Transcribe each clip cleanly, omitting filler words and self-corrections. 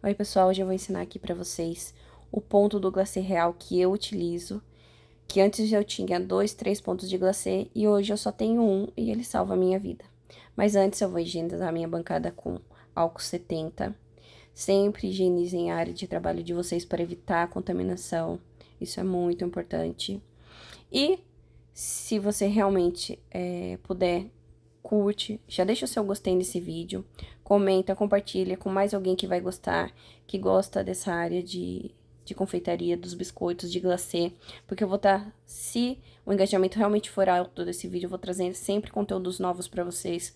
Oi, pessoal, hoje eu vou ensinar aqui pra vocês o ponto do glacê real que eu utilizo, que antes eu tinha 2, 3 pontos de glacê e hoje eu só tenho um e ele salva a minha vida. Mas antes eu vou higienizar a minha bancada com álcool 70. Sempre higienizem a área de trabalho de vocês para evitar a contaminação, isso é muito importante. E se você realmente puder, curte, já deixa o seu gostei nesse vídeo, comenta, compartilha com mais alguém que vai gostar, que gosta dessa área de confeitaria, dos biscoitos, de glacê, porque eu vou estar, se o engajamento realmente for alto desse vídeo, eu vou trazendo sempre conteúdos novos para vocês,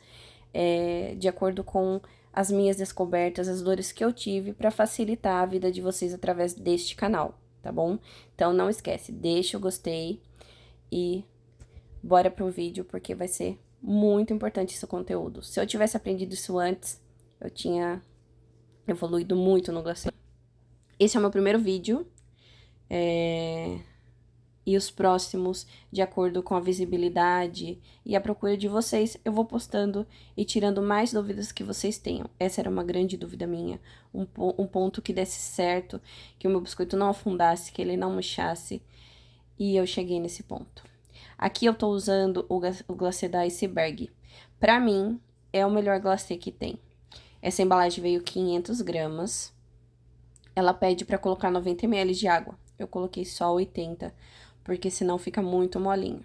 de acordo com as minhas descobertas, as dores que eu tive, para facilitar a vida de vocês através deste canal, tá bom? Então, não esquece, deixa o gostei e bora pro vídeo, porque vai ser muito importante esse conteúdo. Se eu tivesse aprendido isso antes, eu tinha evoluído muito no glacê. Esse é o meu primeiro vídeo, e os próximos, de acordo com a visibilidade e a procura de vocês, eu vou postando e tirando mais dúvidas que vocês tenham. Essa era uma grande dúvida minha, um ponto que desse certo, que o meu biscoito não afundasse, que ele não murchasse, e eu cheguei nesse ponto. Aqui eu tô usando o glacê da Iceberg. Pra mim, é o melhor glacê que tem. Essa embalagem veio 500 gramas. Ela pede pra colocar 90 ml de água. Eu coloquei só 80, porque senão fica muito molinho.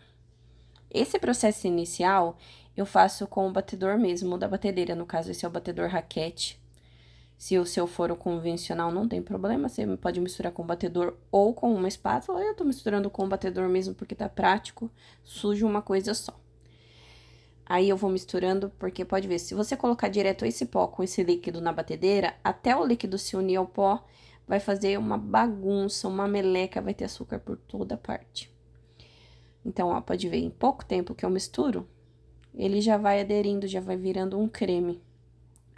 Esse processo inicial, eu faço com o batedor mesmo, da batedeira. No caso, esse é o batedor raquete. Se o seu for o convencional, não tem problema, você pode misturar com o batedor ou com uma espátula. Eu tô misturando com o batedor mesmo porque tá prático, sujo uma coisa só. Aí eu vou misturando, porque pode ver, se você colocar direto esse pó com esse líquido na batedeira, até o líquido se unir ao pó, vai fazer uma bagunça, uma meleca, vai ter açúcar por toda parte. Então, ó, pode ver, em pouco tempo que eu misturo, ele já vai aderindo, já vai virando um creme.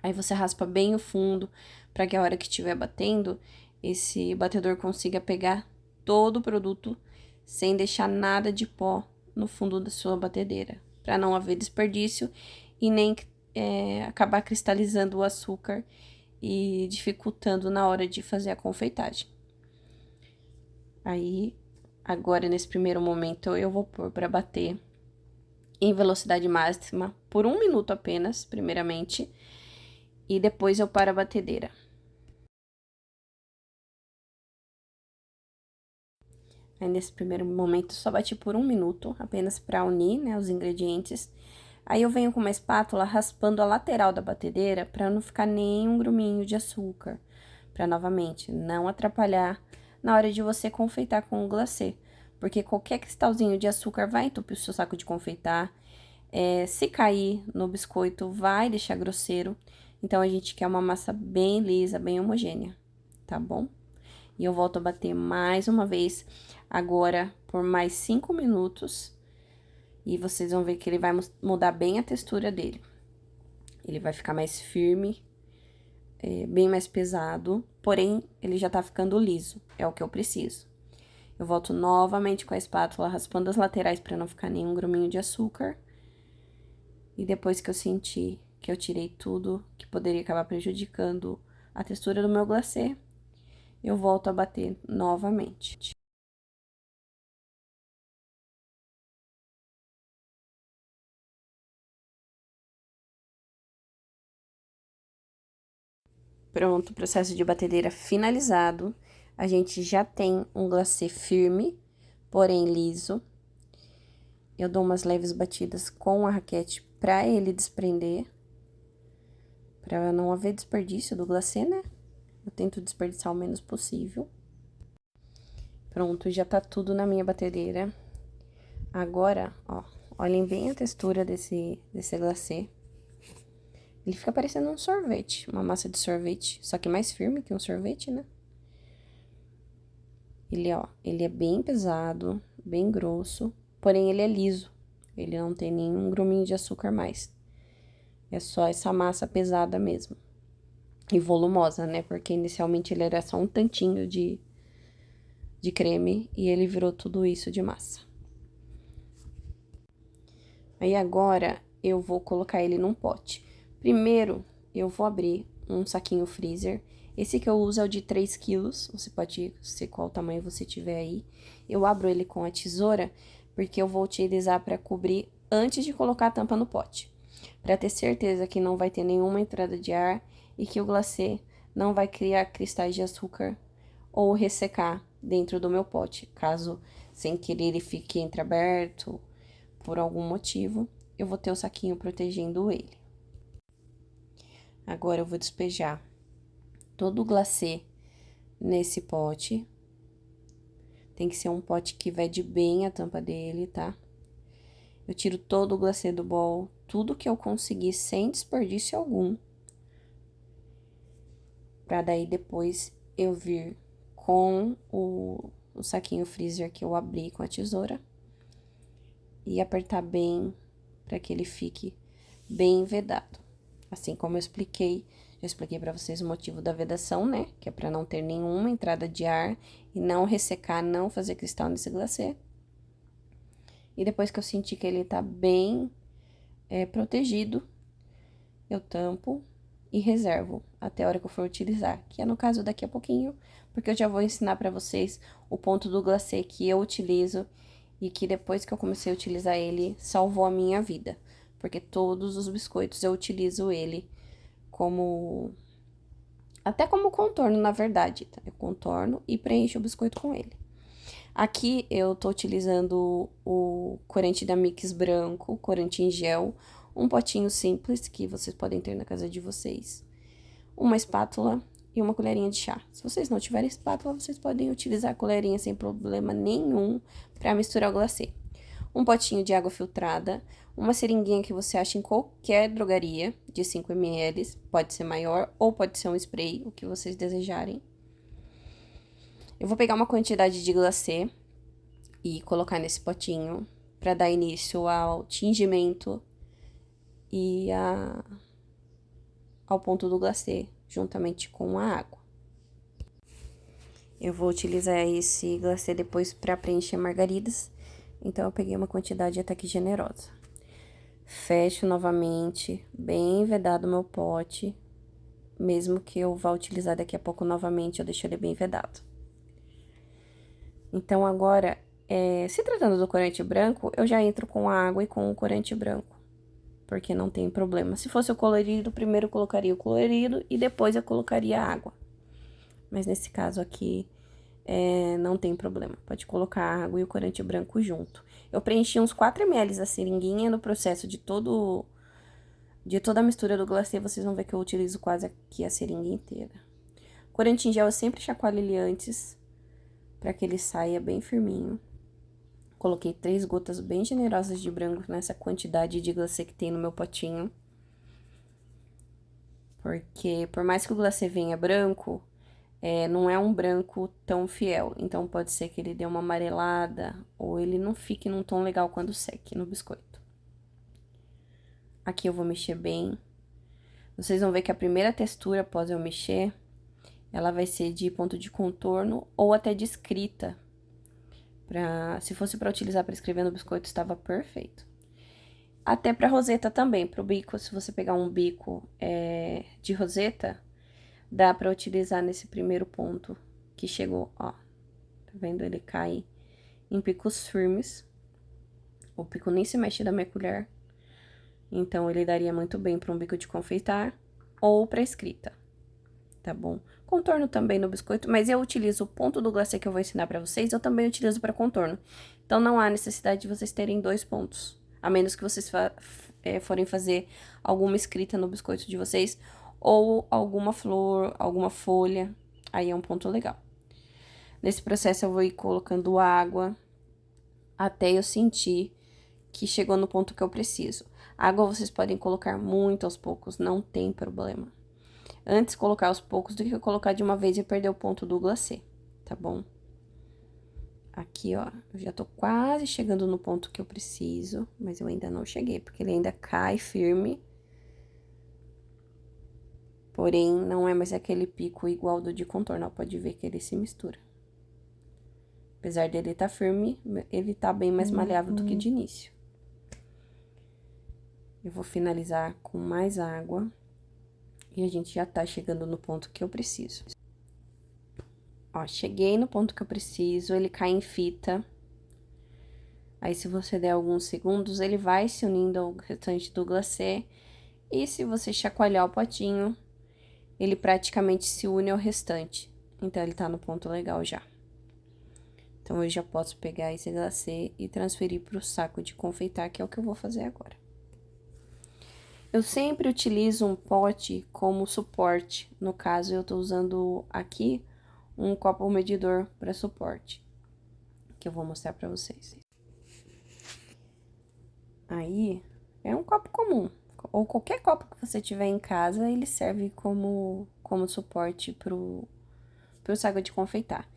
Aí você raspa bem o fundo, para que a hora que estiver batendo, esse batedor consiga pegar todo o produto, sem deixar nada de pó no fundo da sua batedeira, para não haver desperdício e nem acabar cristalizando o açúcar e dificultando na hora de fazer a confeitagem. Aí, agora, nesse primeiro momento, eu vou pôr para bater em velocidade máxima por 1 minuto apenas, primeiramente, e depois eu paro a batedeira. Aí, nesse primeiro momento, só bati por 1 minuto, apenas para unir, né, os ingredientes. Aí, eu venho com uma espátula raspando a lateral da batedeira para não ficar nenhum gruminho de açúcar. Para, novamente, não atrapalhar na hora de você confeitar com o glacê. Porque qualquer cristalzinho de açúcar vai entupir o seu saco de confeitar. Se cair no biscoito, vai deixar grosseiro. Então, a gente quer uma massa bem lisa, bem homogênea, tá bom? E eu volto a bater mais uma vez, agora por mais 5 minutos. E vocês vão ver que ele vai mudar bem a textura dele. Ele vai ficar mais firme, bem mais pesado, porém, ele já tá ficando liso, é o que eu preciso. Eu volto novamente com a espátula, raspando as laterais para não ficar nenhum gruminho de açúcar. E depois que eu senti que eu tirei tudo que poderia acabar prejudicando a textura do meu glacê, eu volto a bater novamente. Pronto, o processo de batedeira finalizado. A gente já tem um glacê firme, porém liso. Eu dou umas leves batidas com a raquete para ele desprender, para não haver desperdício do glacê, né? Eu tento desperdiçar o menos possível. Pronto, já tá tudo na minha batedeira. Agora, ó, olhem bem a textura desse glacê. Ele fica parecendo um sorvete, uma massa de sorvete, só que mais firme que um sorvete, né? Ele, ó, ele é bem pesado, bem grosso, porém ele é liso. Ele não tem nenhum gruminho de açúcar mais. É só essa massa pesada mesmo. E volumosa, né? Porque inicialmente ele era só um tantinho de creme e ele virou tudo isso de massa. Aí agora eu vou colocar ele num pote. Primeiro, eu vou abrir um saquinho freezer. Esse que eu uso é o de 3 quilos, você pode ser qual tamanho você tiver aí. Eu abro ele com a tesoura, porque eu vou utilizar para cobrir antes de colocar a tampa no pote. Para ter certeza que não vai ter nenhuma entrada de ar e que o glacê não vai criar cristais de açúcar ou ressecar dentro do meu pote, caso sem querer ele fique entreaberto por algum motivo, eu vou ter o saquinho protegendo ele. Agora eu vou despejar todo o glacê nesse pote. Tem que ser um pote que vede bem a tampa dele, tá? Eu tiro todo o glacê do bowl, tudo que eu conseguir sem desperdício algum. Pra daí depois eu vir com o saquinho freezer que eu abri com a tesoura e apertar bem para que ele fique bem vedado. Assim como eu expliquei, já expliquei para vocês o motivo da vedação, né? Que é para não ter nenhuma entrada de ar e não ressecar, não fazer cristal nesse glacê. E depois que eu sentir que ele tá bem protegido, eu tampo e reservo até a hora que eu for utilizar, que é no caso daqui a pouquinho, porque eu já vou ensinar para vocês o ponto do glacê que eu utilizo e que depois que eu comecei a utilizar ele, salvou a minha vida, porque todos os biscoitos eu utilizo ele como até como contorno, na verdade, tá? Eu contorno e preencho o biscoito com ele. Aqui eu tô utilizando o corante da Mix branco, corante em gel, um potinho simples que vocês podem ter na casa de vocês, uma espátula e uma colherinha de chá. Se vocês não tiverem espátula, vocês podem utilizar a colherinha sem problema nenhum para misturar o glacê. Um potinho de água filtrada, uma seringuinha que você acha em qualquer drogaria, de 5 ml, pode ser maior ou pode ser um spray, o que vocês desejarem. Eu vou pegar uma quantidade de glacê e colocar nesse potinho para dar início ao tingimento e ao ponto do glacê, juntamente com a água. Eu vou utilizar esse glacê depois para preencher margaridas, então eu peguei uma quantidade até que generosa. Fecho novamente, bem vedado o meu pote, mesmo que eu vá utilizar daqui a pouco novamente, eu deixo ele bem vedado. Então, agora, se tratando do corante branco, eu já entro com a água e com o corante branco, porque não tem problema. Se fosse o colorido, primeiro eu colocaria o colorido e depois eu colocaria a água. Mas nesse caso aqui, não tem problema, pode colocar a água e o corante branco junto. Eu preenchi uns 4 ml a seringuinha no processo de toda a mistura do glacê, vocês vão ver que eu utilizo quase aqui a seringa inteira. Corante em gel eu sempre chacoalho ele antes, para que ele saia bem firminho. Coloquei 3 gotas bem generosas de branco nessa quantidade de glacê que tem no meu potinho. Porque, por mais que o glacê venha branco, não é um branco tão fiel. Então, pode ser que ele dê uma amarelada ou ele não fique num tom legal quando seque no biscoito. Aqui eu vou mexer bem. Vocês vão ver que a primeira textura, após eu mexer, ela vai ser de ponto de contorno ou até de escrita. Se fosse para utilizar para escrever no biscoito, estava perfeito. Até para roseta também, pro bico, se você pegar um bico de roseta, dá para utilizar nesse primeiro ponto que chegou, ó. Tá vendo? Ele cai em picos firmes. O pico nem se mexe da minha colher. Então, ele daria muito bem para um bico de confeitar ou para escrita, tá bom? Contorno também no biscoito, mas eu utilizo o ponto do glacê que eu vou ensinar pra vocês, eu também utilizo para contorno. Então, não há necessidade de vocês terem 2 pontos, a menos que vocês forem fazer alguma escrita no biscoito de vocês, ou alguma flor, alguma folha, aí é um ponto legal. Nesse processo, eu vou ir colocando água até eu sentir que chegou no ponto que eu preciso. Água vocês podem colocar muito aos poucos, não tem problema. Antes colocar aos poucos do que colocar de uma vez e perder o ponto do glacê, tá bom? Aqui, ó, eu já tô quase chegando no ponto que eu preciso, mas eu ainda não cheguei, porque ele ainda cai firme. Porém, não é mais aquele pico igual do de contorno, ó, pode ver que ele se mistura. Apesar dele tá firme, ele tá bem mais maleável do que de início. Eu vou finalizar com mais água E a gente já tá chegando no ponto que eu preciso. Ó, cheguei no ponto que eu preciso, ele cai em fita. Aí, se você der alguns segundos, ele vai se unindo ao restante do glacê. E se você chacoalhar o potinho, ele praticamente se une ao restante. Então, ele tá no ponto legal já. Então, eu já posso pegar esse glacê e transferir pro saco de confeitar, que é o que eu vou fazer agora. Eu sempre utilizo um pote como suporte. No caso, eu tô usando aqui um copo medidor para suporte, que eu vou mostrar pra vocês. Aí, é um copo comum, ou qualquer copo que você tiver em casa, ele serve como suporte pro saco de confeitar.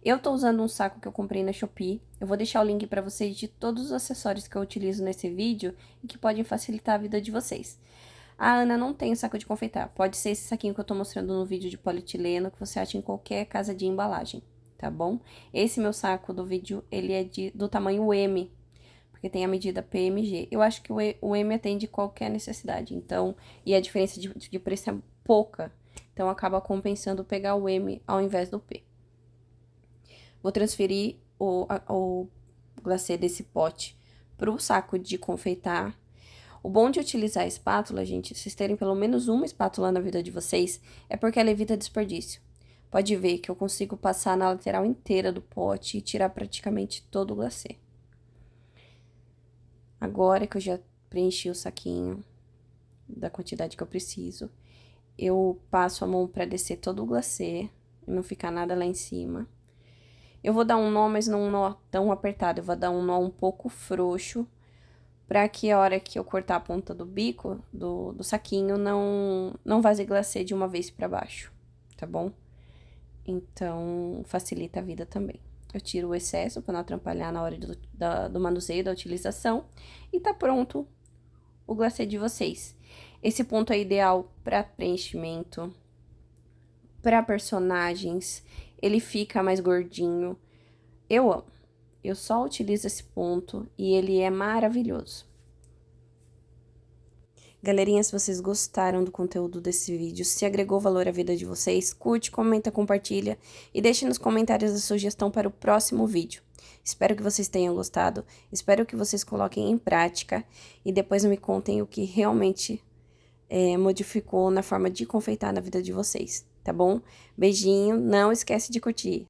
Eu tô usando um saco que eu comprei na Shopee, eu vou deixar o link pra vocês de todos os acessórios que eu utilizo nesse vídeo e que podem facilitar a vida de vocês. A Ana não tem o saco de confeitar, pode ser esse saquinho que eu tô mostrando no vídeo de polietileno, que você acha em qualquer casa de embalagem, tá bom? Esse meu saco do vídeo, ele é do tamanho M, porque tem a medida PMG. Eu acho que o M atende qualquer necessidade, então, e a diferença de preço é pouca, então acaba compensando pegar o M ao invés do P. Vou transferir o glacê desse pote pro saco de confeitar. O bom de utilizar a espátula, gente, vocês terem pelo menos uma espátula na vida de vocês, é porque ela evita desperdício. Pode ver que eu consigo passar na lateral inteira do pote e tirar praticamente todo o glacê. Agora que eu já preenchi o saquinho da quantidade que eu preciso, eu passo a mão para descer todo o glacê e não ficar nada lá em cima. Eu vou dar um nó, mas não um nó tão apertado, eu vou dar um nó um pouco frouxo, para que a hora que eu cortar a ponta do bico do saquinho não vaze glacê de uma vez para baixo, tá bom? Então, facilita a vida também. Eu tiro o excesso para não atrapalhar na hora do manuseio, da utilização. E tá pronto o glacê de vocês. Esse ponto é ideal para preenchimento, para personagens. Ele fica mais gordinho. Eu amo. Eu só utilizo esse ponto e ele é maravilhoso. Galerinha, se vocês gostaram do conteúdo desse vídeo, se agregou valor à vida de vocês, curte, comenta, compartilha e deixe nos comentários a sugestão para o próximo vídeo. Espero que vocês tenham gostado, espero que vocês coloquem em prática e depois me contem o que realmente modificou na forma de confeitar na vida de vocês, tá bom? Beijinho, não esquece de curtir.